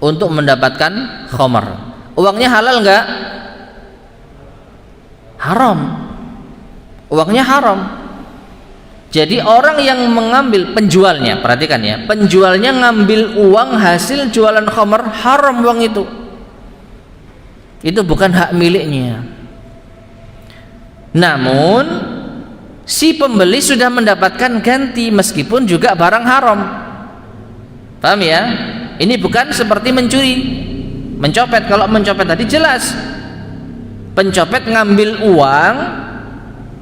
Speaker 1: untuk mendapatkan khamar. Uangnya halal enggak? Haram. Uangnya haram. Jadi orang yang mengambil, penjualnya, perhatikan ya, penjualnya ngambil uang hasil jualan khamar, haram uang itu. Itu bukan hak miliknya. Namun si pembeli sudah mendapatkan ganti meskipun juga barang haram. Paham ya? Ini bukan seperti mencuri, mencopet. Kalau mencopet tadi jelas, pencopet ngambil uang,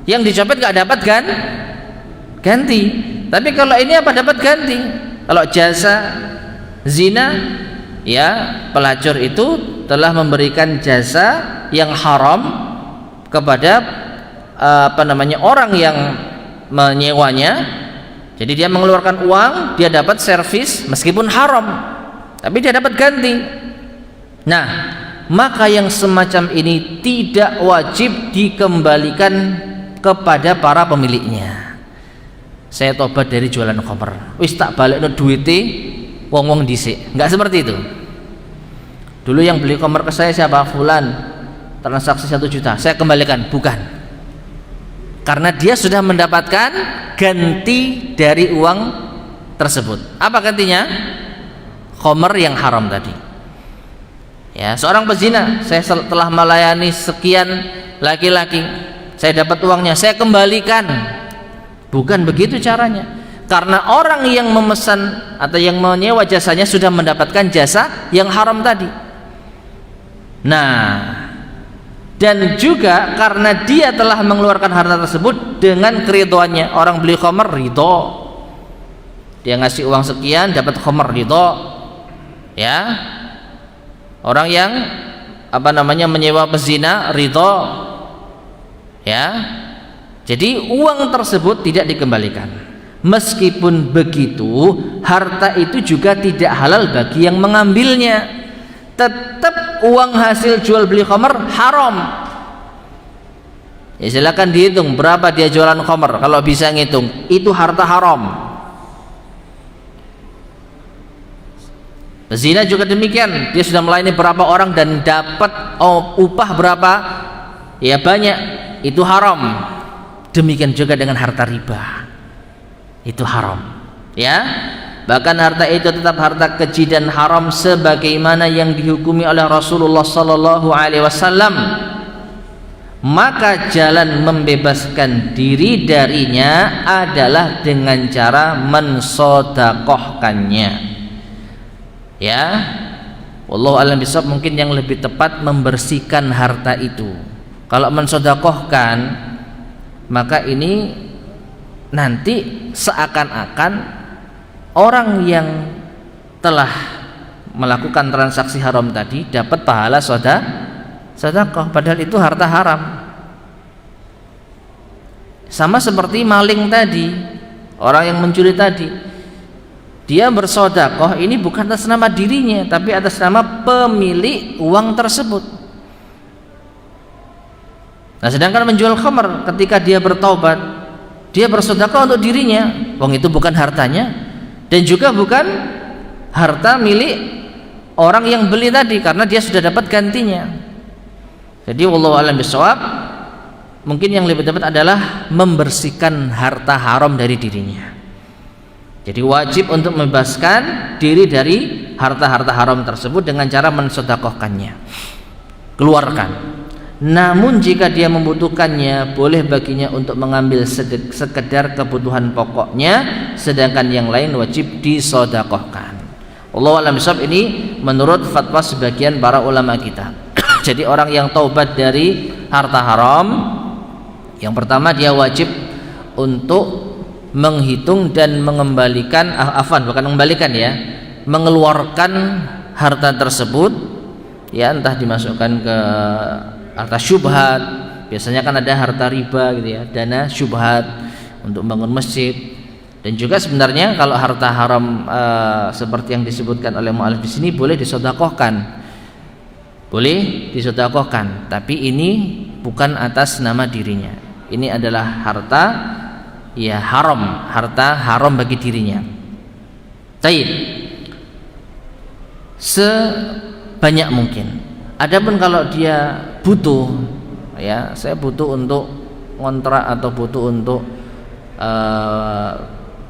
Speaker 1: yang dicopet gak dapat kan ganti. Tapi kalau ini apa, dapat ganti. Kalau jasa zina, ya pelacur itu telah memberikan jasa yang haram kepada orang yang menyewanya. Jadi dia mengeluarkan uang, dia dapat servis meskipun haram, tapi dia dapat ganti. Nah, maka yang semacam ini tidak wajib dikembalikan kepada para pemiliknya. Saya tobat dari jualan khamar, wis tak balekno duwite wong-wong dhisik. Enggak seperti itu. Dulu yang beli khamar ke saya siapa? Fulan, transaksi 1 juta, saya kembalikan. Bukan, karena dia sudah mendapatkan ganti dari uang tersebut. Apa gantinya? Khamar yang haram tadi. Ya, seorang pezina, saya telah melayani sekian laki-laki, saya dapat uangnya, saya kembalikan. Bukan begitu caranya, karena orang yang memesan atau yang menyewa jasanya sudah mendapatkan jasa yang haram tadi. Nah, dan juga karena dia telah mengeluarkan harta tersebut dengan keridhoannya. Orang beli khamar ridho, dia ngasih uang sekian dapat khamar ridho, ya. Orang yang menyewa pezina ridho, ya. Jadi uang tersebut tidak dikembalikan. Meskipun begitu, harta itu juga tidak halal bagi yang mengambilnya. Tetap uang hasil jual beli khamar haram. Ya silakan dihitung berapa dia jualan khamar. Kalau bisa ngitung, itu harta haram. Zina juga demikian, dia sudah melayani berapa orang dan dapat upah berapa, ya banyak, itu haram. Demikian juga dengan harta riba, itu haram, ya. Bahkan harta itu tetap harta keji dan haram sebagaimana yang dihukumi oleh Rasulullah sallallahu alaihi wasallam. maka jalan membebaskan diri darinya adalah dengan cara mensodakohkannya. Ya, wallahu a'lam bishawab, mungkin yang lebih tepat membersihkan harta itu. Kalau mensodakohkan, maka ini nanti seakan-akan orang yang telah melakukan transaksi haram tadi dapat pahala sedekah, padahal itu harta haram. Sama seperti maling tadi, orang yang mencuri tadi, dia bersedekah ini bukan atas nama dirinya, tapi atas nama pemilik uang tersebut. Nah, sedangkan menjual khamr, ketika dia bertaubat, dia bersedekah untuk dirinya, uang itu bukan hartanya dan juga bukan harta milik orang yang beli tadi, karena dia sudah dapat gantinya. Jadi wallahu a'lam bishawab, mungkin yang lebih tepat adalah membersihkan harta haram dari dirinya. Jadi wajib untuk membebaskan diri dari harta-harta haram tersebut dengan cara mensedekahkannya, keluarkan. Namun jika dia membutuhkannya, boleh baginya untuk mengambil sekedar kebutuhan pokoknya, sedangkan yang lain wajib disedekahkan. Allah alam bishawab, ini menurut fatwa sebagian para ulama kita. Jadi orang yang taubat dari harta haram, yang pertama dia wajib untuk menghitung dan mengembalikan, mengeluarkan harta tersebut, ya, entah dimasukkan ke harta syubhat. Biasanya kan ada harta riba gitu ya, dana syubhat untuk membangun masjid. Dan juga sebenarnya kalau harta haram seperti yang disebutkan oleh mu'alif di sini boleh disedekahkan. Boleh disedekahkan, tapi ini bukan atas nama dirinya. Ini adalah harta ya haram, harta haram bagi dirinya. Baik. Sebanyak mungkin. Adapun kalau dia butuh, ya, saya butuh untuk ngontrak atau butuh untuk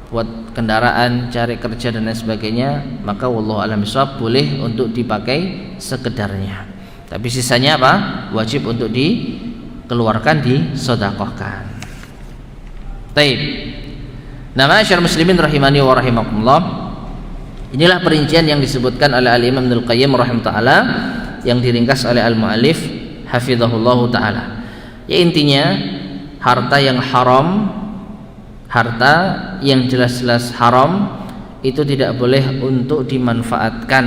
Speaker 1: buat kendaraan, cari kerja dan lain sebagainya, maka wallahu a'lam bishawab boleh untuk dipakai sekedarnya. Tapi sisanya apa? Wajib untuk dikeluarkan, disedekahkan. Baik. Nah, ma'asyiral muslimin rahimani wa rahimakumullah. Inilah perincian yang disebutkan oleh Al-Imam Ibnul Qayyim rahimahullah taala, yang diringkas oleh al-mu'allif hafizahullahu taala. Ya, intinya harta yang haram, harta yang jelas-jelas haram itu tidak boleh untuk dimanfaatkan,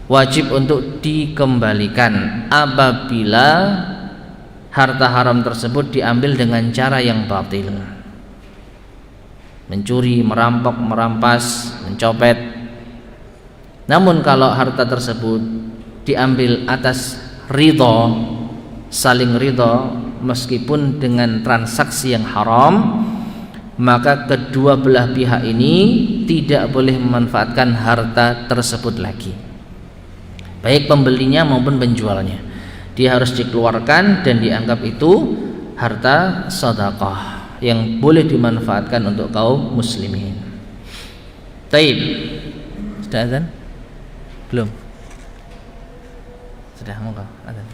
Speaker 1: wajib untuk dikembalikan apabila harta haram tersebut diambil dengan cara yang batil, mencuri, merampok, merampas, mencopet. Namun kalau harta tersebut diambil atas ridho, saling ridho, meskipun dengan transaksi yang haram, maka kedua belah pihak ini tidak boleh memanfaatkan harta tersebut lagi, baik pembelinya maupun penjualnya. Dia harus dikeluarkan dan dianggap itu harta sedekah yang boleh dimanfaatkan untuk kaum muslimin. Baik, sudah azan? Belum? Sudah, monggo azan.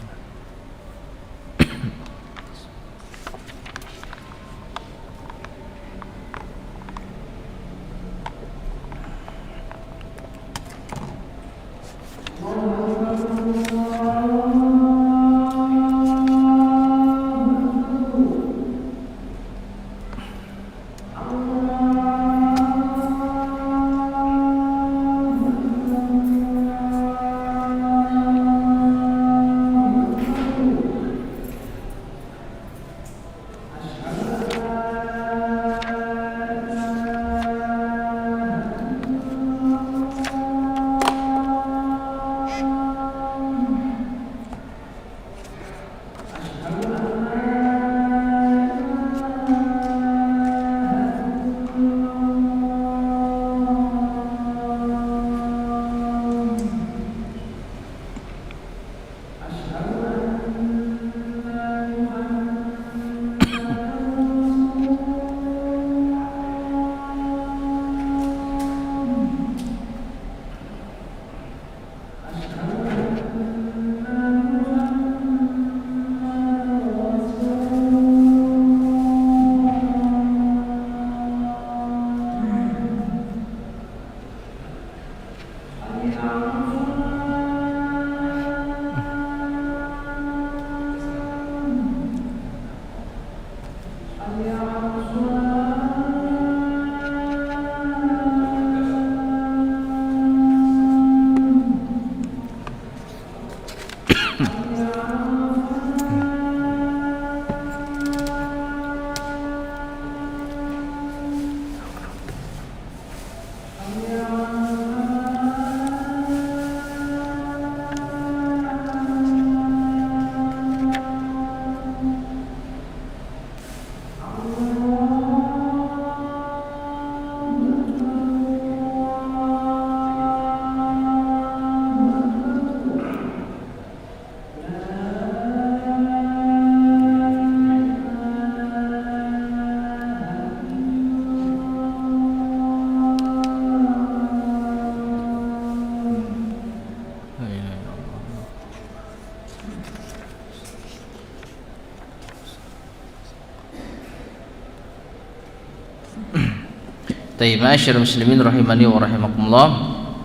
Speaker 1: Baik, ma'asyiral muslimin rahimani wa rahimakumullah,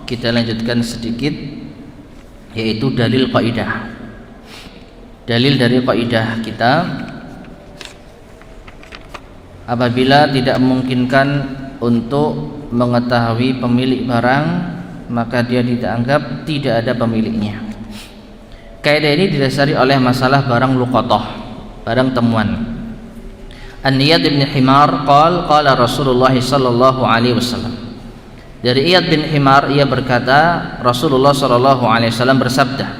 Speaker 1: kita lanjutkan sedikit yaitu dalil kaidah. Dalil dari kaidah kita, apabila tidak memungkinkan untuk mengetahui pemilik barang, maka dia dianggap tidak ada pemiliknya. Kaidah ini didasari oleh masalah barang luqatah, barang temuan. An-Iyad bin Himar qala Rasulullah sallallahu alaihi wasallam. Dari Iyad bin Himar, ia berkata, Rasulullah sallallahu alaihi wasallam bersabda,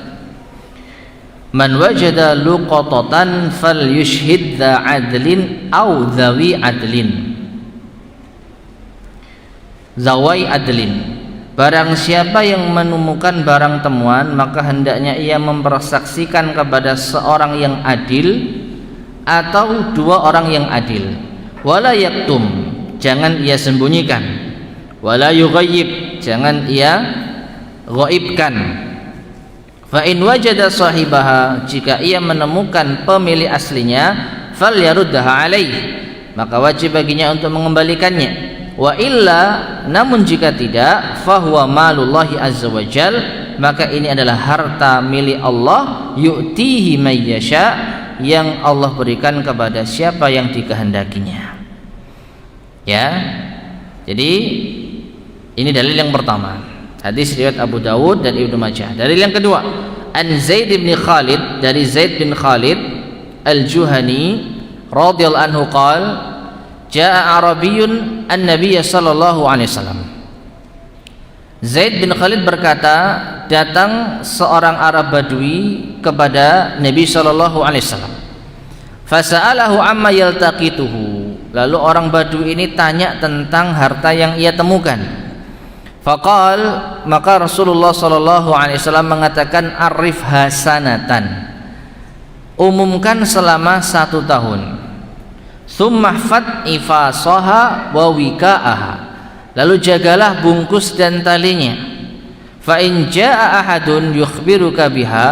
Speaker 1: "Man wajada luqatatan falyushhid dha adlin aw dhawi adlin." Zawai adlin. Barang siapa yang menemukan barang temuan, maka hendaknya ia mempersaksikan kepada seorang yang adil atau dua orang yang adil. Wala yaktum, jangan ia sembunyikan. Wala yughayyib, jangan ia ghaibkan. Fa in wajada sahibaha, jika ia menemukan pemilik aslinya, falyaruddaha alaih, maka wajib baginya untuk mengembalikannya. Wa illa, namun jika tidak, fahuwa malullahi azza wajal, maka ini adalah harta milik Allah, yu'tihi may yasha, yang Allah berikan kepada siapa yang dikehendakinya. Ya. Jadi ini dalil yang pertama. Hadis riwayat Abu Dawud dan Ibnu Majah. Dalil yang kedua, An Zaid bin Khalid, dari Zaid bin Khalid Al-Juhani radhiyallahu anhu qala, jaa Arabiyyun an-Nabiy sallallahu alaihi wasallam. Zaid bin Khalid berkata, datang seorang Arab Badui kepada Nabi sallallahu alaihi wasallam. Fasa'alahu amma yaltaqituhu. Lalu orang Badui ini tanya tentang harta yang ia temukan. Faqal, maka Rasulullah sallallahu alaihi wasallam mengatakan, arif hasanatan, umumkan selama 1 tahun. Tsumma fat ifasaha wa wika'aha, lalu jagalah bungkus dan talinya. Fa in jaa ahadun yukhbiruka biha,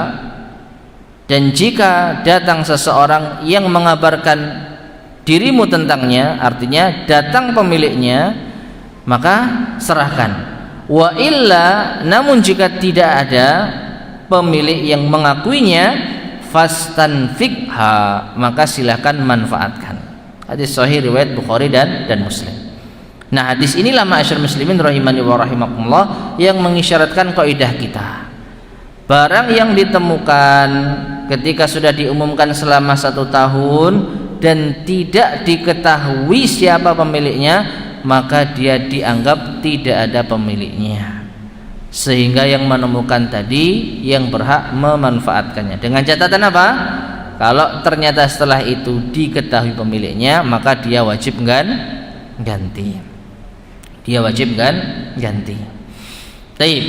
Speaker 1: dan jika datang seseorang yang mengabarkan dirimu tentangnya, artinya datang pemiliknya, maka serahkan. Wa illa, namun jika tidak ada pemilik yang mengakuinya, fastanfikha, maka silahkan manfaatkan. Hadis sahih riwayat Bukhari dan Muslim. Nah, hadis inilah ma'asyar muslimin rahimani wa rahimakumullah yang mengisyaratkan kaidah kita. Barang yang ditemukan ketika sudah diumumkan selama 1 tahun dan tidak diketahui siapa pemiliknya, maka dia dianggap tidak ada pemiliknya, sehingga yang menemukan tadi yang berhak memanfaatkannya. Dengan catatan apa? Kalau ternyata setelah itu diketahui pemiliknya, maka dia wajib ganti. Dia wajib ganti. Taib.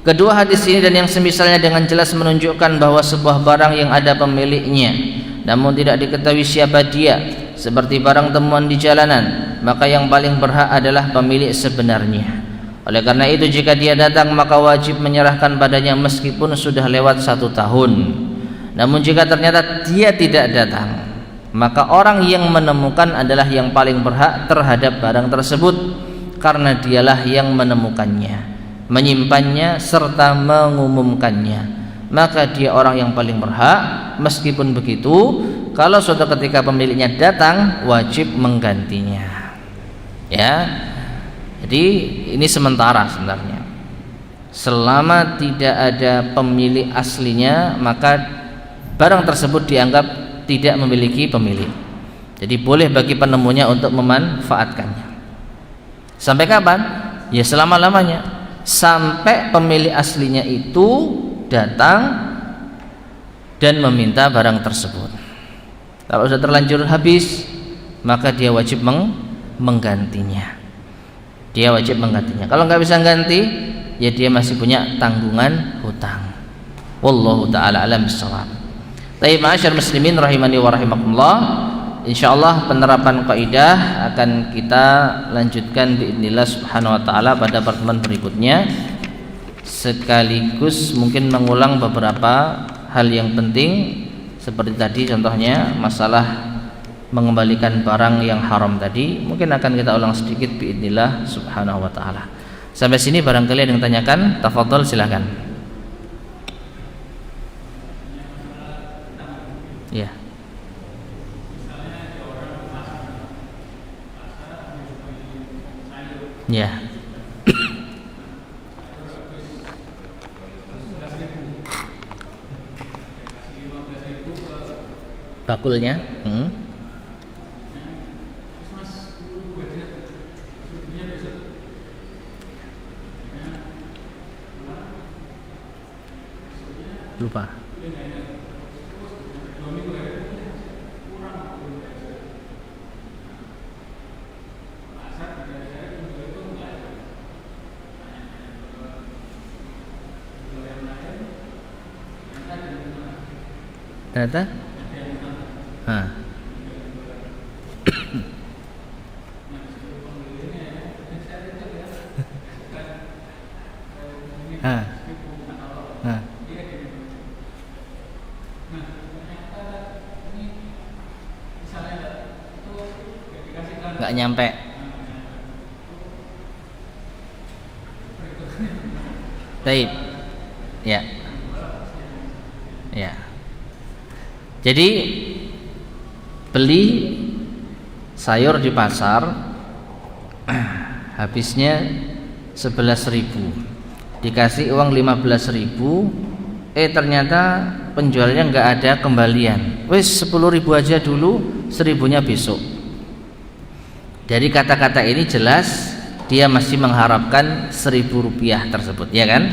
Speaker 1: Kedua hadis ini dan yang semisalnya dengan jelas menunjukkan bahwa sebuah barang yang ada pemiliknya namun tidak diketahui siapa dia, seperti barang temuan di jalanan, maka yang paling berhak adalah pemilik sebenarnya. Oleh karena itu, jika dia datang, maka wajib menyerahkan padanya meskipun sudah lewat 1 tahun. Namun jika ternyata dia tidak datang, maka orang yang menemukan adalah yang paling berhak terhadap barang tersebut, karena dialah yang menemukannya, menyimpannya serta mengumumkannya. Maka dia orang yang paling berhak. Meskipun begitu, kalau suatu ketika pemiliknya datang, wajib menggantinya. Ya. Jadi ini sementara sebenarnya. Selama tidak ada pemilik aslinya, maka barang tersebut dianggap tidak memiliki pemilik. Jadi boleh bagi penemunya untuk memanfaatkannya. Sampai kapan? Ya selama-lamanya, sampai pemilik aslinya itu datang dan meminta barang tersebut. Kalau sudah terlanjur habis, maka dia wajib menggantinya. Dia wajib menggantinya. Kalau nggak bisa ganti, ya dia masih punya tanggungan hutang. Wallahu taala alam bissawab. Baik, ma'asyar muslimin rahimani wa rahimakumullah. Insyaallah penerapan kaidah akan kita lanjutkan biidznillah subhanahu wa taala pada pertemuan berikutnya, sekaligus mungkin mengulang beberapa hal yang penting seperti tadi, contohnya masalah mengembalikan barang yang haram tadi, mungkin akan kita ulang sedikit biidznillah subhanahu wa taala. Sampai sini barangkali ada yang tanyakan, tafadhol silakan. Ya. Ya. Bakulnya. Lupa. Ternyata nggak nyampe. Baik. Ya. Ya. Jadi beli sayur di pasar habisnya 11.000, dikasih uang 15.000, ternyata penjualnya nggak ada kembalian, wes 10.000 aja dulu, 1.000-nya besok. Dari kata-kata ini jelas dia masih mengharapkan 1.000 rupiah tersebut, ya kan?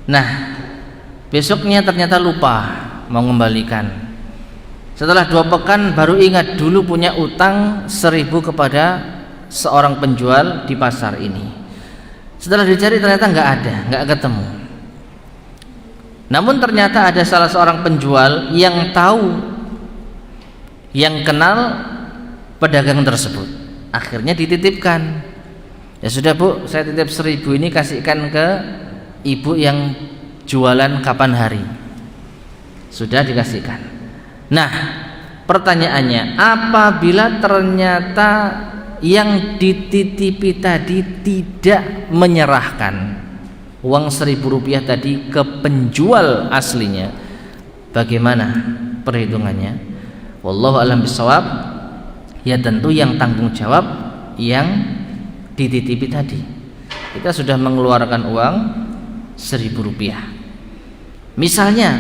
Speaker 1: Nah, besoknya ternyata lupa mau mengembalikan. Setelah 2 pekan baru ingat dulu punya utang 1.000 kepada seorang penjual di pasar ini. Setelah dicari ternyata nggak ketemu. Namun ternyata ada salah seorang penjual yang tahu, yang kenal pedagang tersebut. Akhirnya dititipkan. Ya sudah Bu, saya titip 1.000 ini, kasihkan ke ibu yang jualan kapan hari. Sudah dikasihkan. Nah, pertanyaannya, apabila ternyata yang dititipi tadi tidak menyerahkan uang 1.000 rupiah tadi ke penjual aslinya, bagaimana perhitungannya? Wallahu a'lam bishawab. Ya tentu yang tanggung jawab yang dititipi tadi. Kita sudah mengeluarkan uang 1.000 rupiah. Misalnya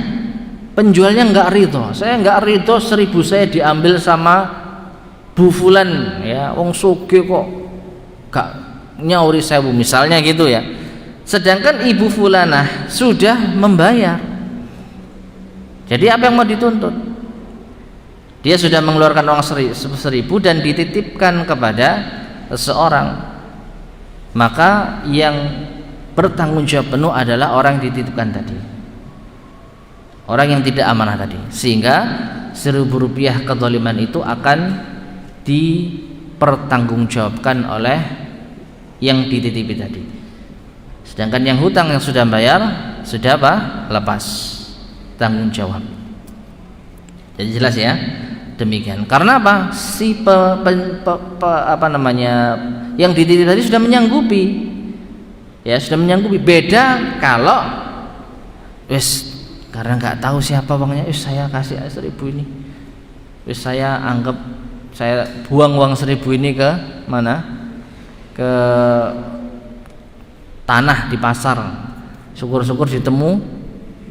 Speaker 1: penjualnya nggak ridho, saya nggak ridho 1.000 saya diambil sama Bu Fulan, ya wong sugih kok gak nyauri 1.000, misalnya gitu ya. Sedangkan Ibu Fulanah sudah membayar. Jadi apa yang mau dituntut? Dia sudah mengeluarkan uang 1.000 dan dititipkan kepada seseorang. Maka yang bertanggung jawab penuh adalah orang yang dititipkan tadi, orang yang tidak amanah tadi. Sehingga 1.000 rupiah kezaliman itu akan dipertanggungjawabkan oleh yang dititipi tadi. Sedangkan yang hutang yang sudah bayar sudah apa? Lepas tanggung jawab. Jadi jelas ya, demikian. Karena apa? Si yang dititip tadi sudah menyanggupi, ya sudah menyanggupi. Beda kalau wes karena nggak tahu siapa uangnya, saya kasih 1.000 ini, wes saya anggap saya buang uang 1.000 ini ke mana? Ke tanah di pasar. Syukur-syukur ditemu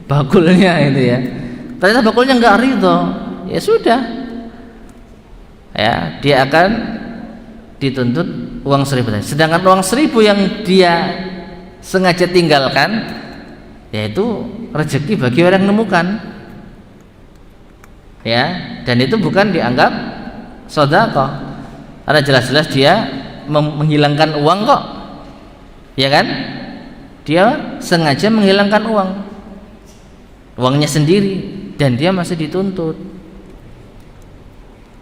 Speaker 1: bakulnya itu ya. Ternyata bakulnya nggak ridho, ya sudah, ya dia akan dituntut uang 1.000 tadi. Sedangkan uang 1.000 yang dia sengaja tinggalkan, yaitu rezeki bagi orang yang menemukan, ya, dan itu bukan dianggap sedekah. Karena jelas-jelas dia menghilangkan uang kok, ya kan? Dia sengaja menghilangkan uangnya sendiri, dan dia masih dituntut.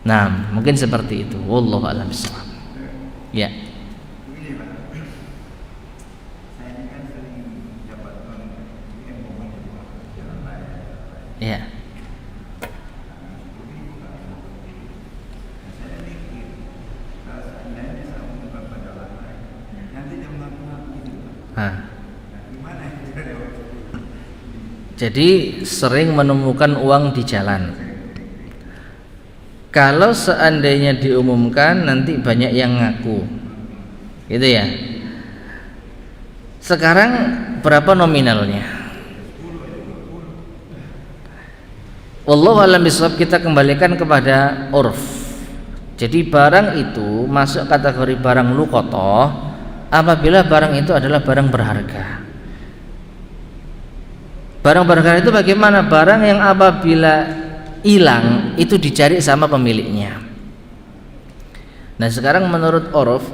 Speaker 1: Nah, mungkin seperti itu. Wallahu a'lam bishawab. Ya. Ya. Jadi sering menemukan uang di jalan. Kalau seandainya diumumkan, nanti banyak yang ngaku, gitu ya. Sekarang berapa nominalnya? Wallahu a'lam bishawab. Kita kembalikan kepada urf. Jadi barang itu masuk kategori barang luqotoh apabila barang itu adalah barang berharga. Barang berharga itu bagaimana? Barang yang apabila hilang itu dicari sama pemiliknya. Nah, sekarang menurut uruf,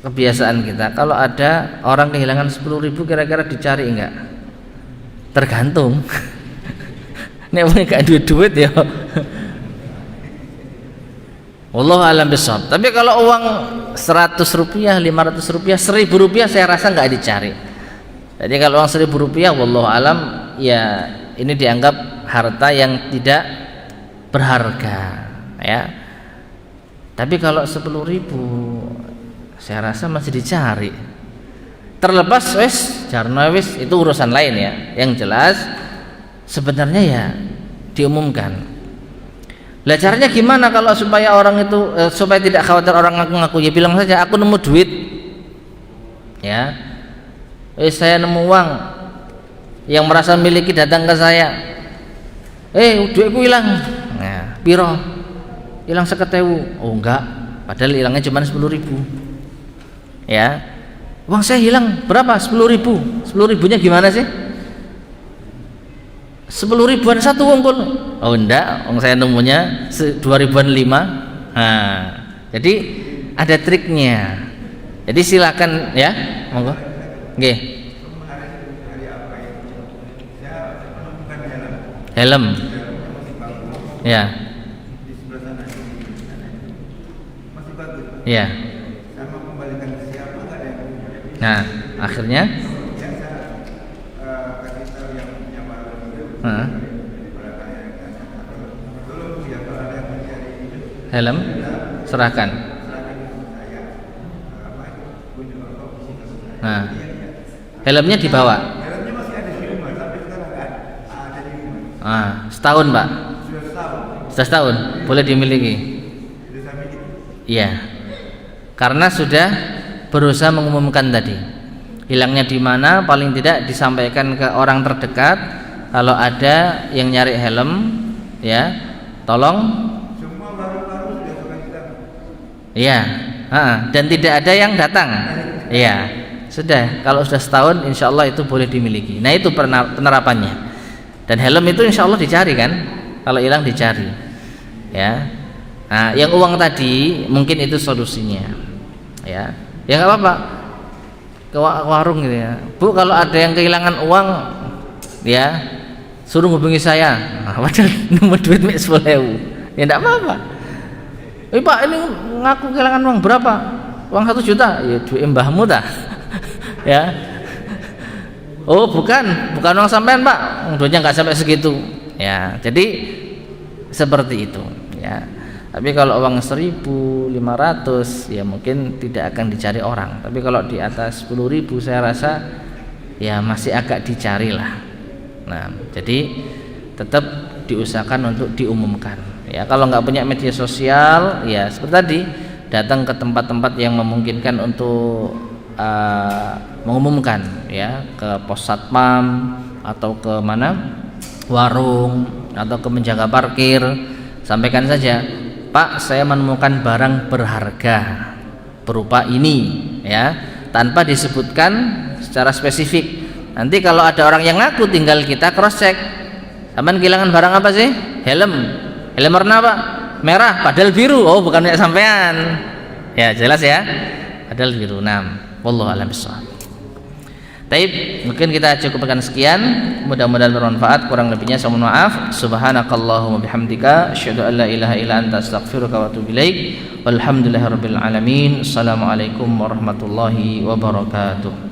Speaker 1: kebiasaan kita, kalau ada orang kehilangan 10.000 kira-kira dicari enggak? Tergantung. Nek wong gak duit-duit ya. Wallahu a'lam bishawab. Tapi kalau uang 100 rupiah, 500 rupiah, 1000 rupiah saya rasa nggak dicari. Jadi kalau uang 1000 rupiah, wallahu alam, ya ini dianggap harta yang tidak berharga, ya. Tapi kalau 10.000 saya rasa masih dicari. Terlepas wes, jarno wes, itu urusan lain ya. Yang jelas sebenarnya ya diumumkan. Lah caranya gimana kalau supaya orang itu supaya tidak khawatir orang ngaku-ngaku, ya bilang saja aku nemu duit. Ya. Saya nemu uang, yang merasa miliki datang ke saya. Duitku hilang. Nah, piro? Hilang 1.000. Oh enggak, padahal hilangnya cuma 10.000. Ya. Uang saya hilang berapa? 10.000. 10.000-nya gimana sih? 10.000-an satu kumpul. Oh enggak, uang saya nemunya 2.000-an 5. Nah, jadi ada triknya. Jadi silakan ya, monggo. Nggih. Helm. Ya. Ya. Nah, akhirnya helm serahkan. Nah, helmnya dibawa. Setahun Pak. Sudah setahun boleh dimiliki. Iya. Karena sudah berusaha mengumumkan tadi. Hilangnya di mana, paling tidak disampaikan ke orang terdekat. Kalau ada yang nyari helm, ya, tolong. Iya. Dan tidak ada yang datang. Iya. Sudah. Kalau sudah setahun, insya Allah itu boleh dimiliki. Nah, itu penerapannya. Dan helm itu insya Allah dicari kan, kalau hilang dicari, ya. Nah, yang uang tadi mungkin itu solusinya, ya. Ya nggak apa-apa, ke warung gitu ya. Bu, kalau ada yang kehilangan uang, ya suruh hubungi saya. Padahal nemu duit 10.000, ya nggak apa-apa. Pak, ini ngaku kehilangan uang berapa? Uang 1 juta, ya duit mbahmu dah, ya. Oh bukan uang sampean Pak, duitnya nggak sampai segitu, ya. Jadi seperti itu, ya. Tapi kalau uang 1.500 ya mungkin tidak akan dicari orang. Tapi kalau di atas 10.000 saya rasa ya masih agak dicari lah. Nah, jadi tetap diusahakan untuk diumumkan. Ya, kalau nggak punya media sosial, ya seperti tadi, datang ke tempat-tempat yang memungkinkan untuk mengumumkan, ya, ke pos satpam atau ke mana, warung atau ke menjaga parkir, sampaikan saja, Pak, saya menemukan barang berharga berupa ini, ya, tanpa disebutkan secara spesifik. Nanti kalau ada orang yang ngaku, tinggal kita cross check. Sampean kehilangan barang apa sih? Helm warna apa? Merah, padahal biru. Oh, bukan punya sampean. Ya, jelas ya, padahal biru. Wallahu a'lam bishawab. Taib, mungkin kita cukupkan sekian. Mudah-mudahan bermanfaat. Kurang lebihnya saya mohon maaf. Subhanakallahumma bihamdika asyhadu an la ilaha illa anta astaghfiruka wa atubu ilaik. Walhamdulillahirabbil alamin. Assalamualaikum warahmatullahi wabarakatuh.